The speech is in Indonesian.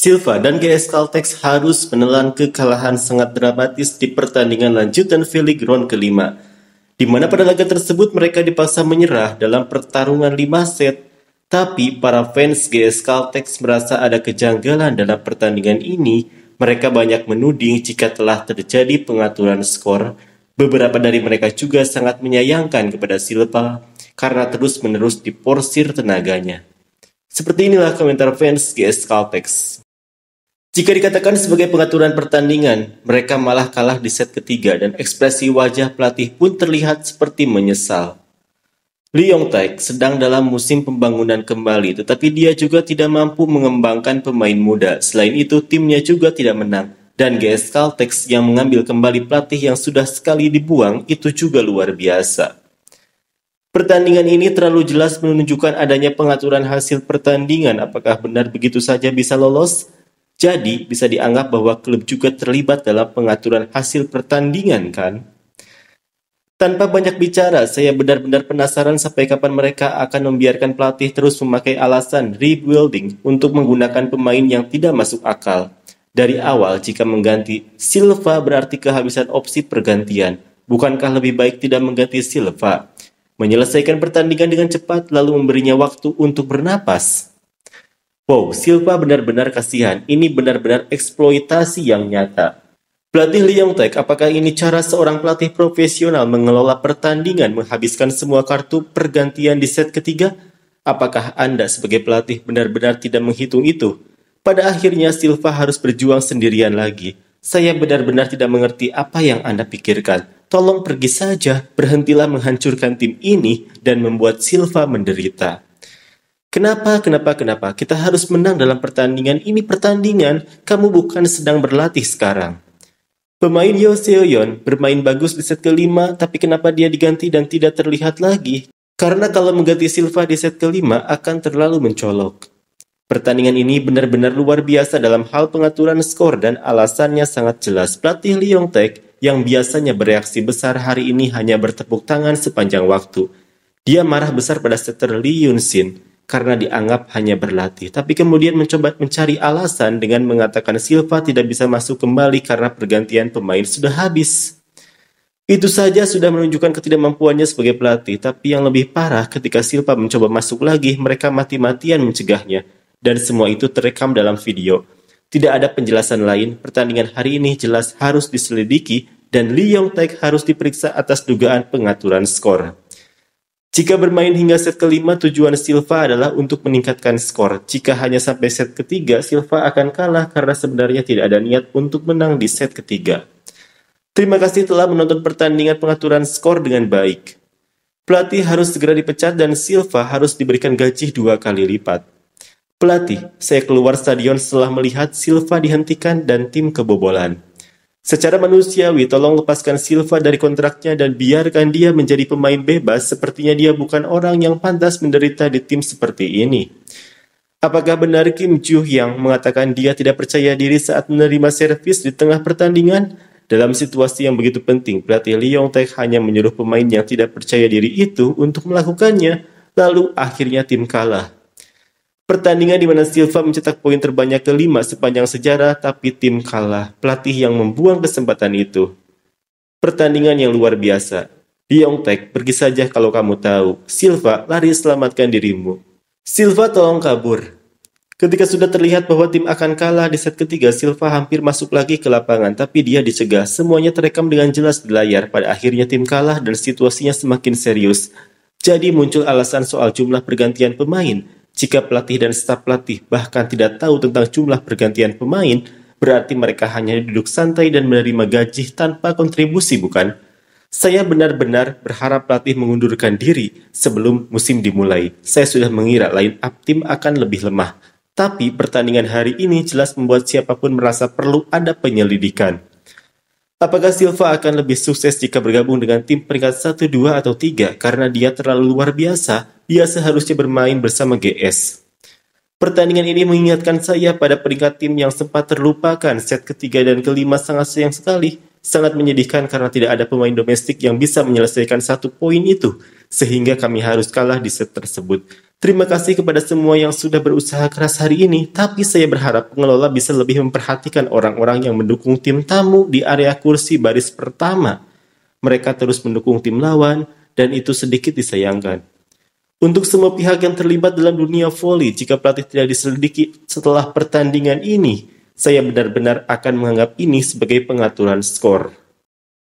Silva dan GS Caltex harus menelan kekalahan sangat dramatis di pertandingan lanjutan V-League round kelima, di mana pada laga tersebut mereka dipaksa menyerah dalam pertarungan 5 set, tapi para fans GS Caltex merasa ada kejanggalan dalam pertandingan ini. Mereka banyak menuding jika telah terjadi pengaturan skor. Beberapa dari mereka juga sangat menyayangkan kepada Silva karena terus-menerus diporsir tenaganya. Seperti inilah komentar fans GS Caltex. Jika dikatakan sebagai pengaturan pertandingan, mereka malah kalah di set ketiga dan ekspresi wajah pelatih pun terlihat seperti menyesal. Lee Yong-taek sedang dalam musim pembangunan kembali, tetapi dia juga tidak mampu mengembangkan pemain muda. Selain itu, timnya juga tidak menang. Dan GS Caltex yang mengambil kembali pelatih yang sudah sekali dibuang itu juga luar biasa. Pertandingan ini terlalu jelas menunjukkan adanya pengaturan hasil pertandingan. Apakah benar begitu saja bisa lolos? Jadi, bisa dianggap bahwa klub juga terlibat dalam pengaturan hasil pertandingan, kan? Tanpa banyak bicara, saya benar-benar penasaran sampai kapan mereka akan membiarkan pelatih terus memakai alasan rebuilding untuk menggunakan pemain yang tidak masuk akal. Dari awal, jika mengganti Silva berarti kehabisan opsi pergantian. Bukankah lebih baik tidak mengganti Silva? Menyelesaikan pertandingan dengan cepat lalu memberinya waktu untuk bernapas. Wow, Silva benar-benar kasihan. Ini benar-benar eksploitasi yang nyata. Pelatih Lee Yong-taek, apakah ini cara seorang pelatih profesional mengelola pertandingan menghabiskan semua kartu pergantian di set ketiga? Apakah Anda sebagai pelatih benar-benar tidak menghitung itu? Pada akhirnya Silva harus berjuang sendirian lagi. Saya benar-benar tidak mengerti apa yang Anda pikirkan. Tolong pergi saja, berhentilah menghancurkan tim ini dan membuat Silva menderita. Kenapa? Kita harus menang dalam pertandingan ini pertandingan. Kamu bukan sedang berlatih sekarang. Pemain Yoo Seo-yeon bermain bagus di set kelima, tapi kenapa dia diganti dan tidak terlihat lagi? Karena kalau mengganti Silva di set kelima akan terlalu mencolok. Pertandingan ini benar-benar luar biasa dalam hal pengaturan skor dan alasannya sangat jelas. Pelatih Lee Yong-taek yang biasanya bereaksi besar hari ini hanya bertepuk tangan sepanjang waktu. Dia marah besar pada setter Lee Yun-shin karena dianggap hanya berlatih, tapi kemudian mencoba mencari alasan dengan mengatakan Silva tidak bisa masuk kembali karena pergantian pemain sudah habis. Itu saja sudah menunjukkan ketidakmampuannya sebagai pelatih, tapi yang lebih parah ketika Silva mencoba masuk lagi, mereka mati-matian mencegahnya, dan semua itu terekam dalam video. Tidak ada penjelasan lain, pertandingan hari ini jelas harus diselidiki, dan Lee Yong-taek harus diperiksa atas dugaan pengaturan skor. Jika bermain hingga set kelima, tujuan Silva adalah untuk meningkatkan skor. Jika hanya sampai set ketiga, Silva akan kalah karena sebenarnya tidak ada niat untuk menang di set ketiga. Terima kasih telah menonton pertandingan pengaturan skor dengan baik. Pelatih harus segera dipecat dan Silva harus diberikan gaji 2 kali lipat. Pelatih, saya keluar stadion setelah melihat Silva dihentikan dan tim kebobolan. Secara manusiawi, tolong lepaskan Silva dari kontraknya dan biarkan dia menjadi pemain bebas. Sepertinya dia bukan orang yang pantas menderita di tim seperti ini. Apakah benar Kim Joo-hyang mengatakan dia tidak percaya diri saat menerima servis di tengah pertandingan? Dalam situasi yang begitu penting, pelatih Lee Yong-taek hanya menyuruh pemain yang tidak percaya diri itu untuk melakukannya, lalu akhirnya tim kalah. Pertandingan di mana Silva mencetak poin terbanyak kelima sepanjang sejarah, tapi tim kalah. Pelatih yang membuang kesempatan itu. Pertandingan yang luar biasa. Lee Yong-taek, pergi saja kalau kamu tahu. Silva, lari selamatkan dirimu. Silva tolong kabur. Ketika sudah terlihat bahwa tim akan kalah di set ketiga, Silva hampir masuk lagi ke lapangan, tapi dia dicegah. Semuanya terekam dengan jelas di layar. Pada akhirnya tim kalah dan situasinya semakin serius. Jadi muncul alasan soal jumlah pergantian pemain. Jika pelatih dan staf pelatih bahkan tidak tahu tentang jumlah pergantian pemain, berarti mereka hanya duduk santai dan menerima gaji tanpa kontribusi, bukan? Saya benar-benar berharap pelatih mengundurkan diri sebelum musim dimulai. Saya sudah mengira line up tim akan lebih lemah. Tapi pertandingan hari ini jelas membuat siapapun merasa perlu ada penyelidikan. Apakah Silva akan lebih sukses jika bergabung dengan tim peringkat 1, 2, atau 3? Karena dia terlalu luar biasa, dia seharusnya bermain bersama GS. Pertandingan ini mengingatkan saya pada peringkat tim yang sempat terlupakan. Set ketiga dan kelima sangat sayang sekali. Sangat menyedihkan karena tidak ada pemain domestik yang bisa menyelesaikan 1 poin itu. Sehingga kami harus kalah di set tersebut. Terima kasih kepada semua yang sudah berusaha keras hari ini, tapi saya berharap pengelola bisa lebih memperhatikan orang-orang yang mendukung tim tamu di area kursi baris pertama. Mereka terus mendukung tim lawan, dan itu sedikit disayangkan. Untuk semua pihak yang terlibat dalam dunia voli, jika pelatih tidak diselidiki setelah pertandingan ini, saya benar-benar akan menganggap ini sebagai pengaturan skor.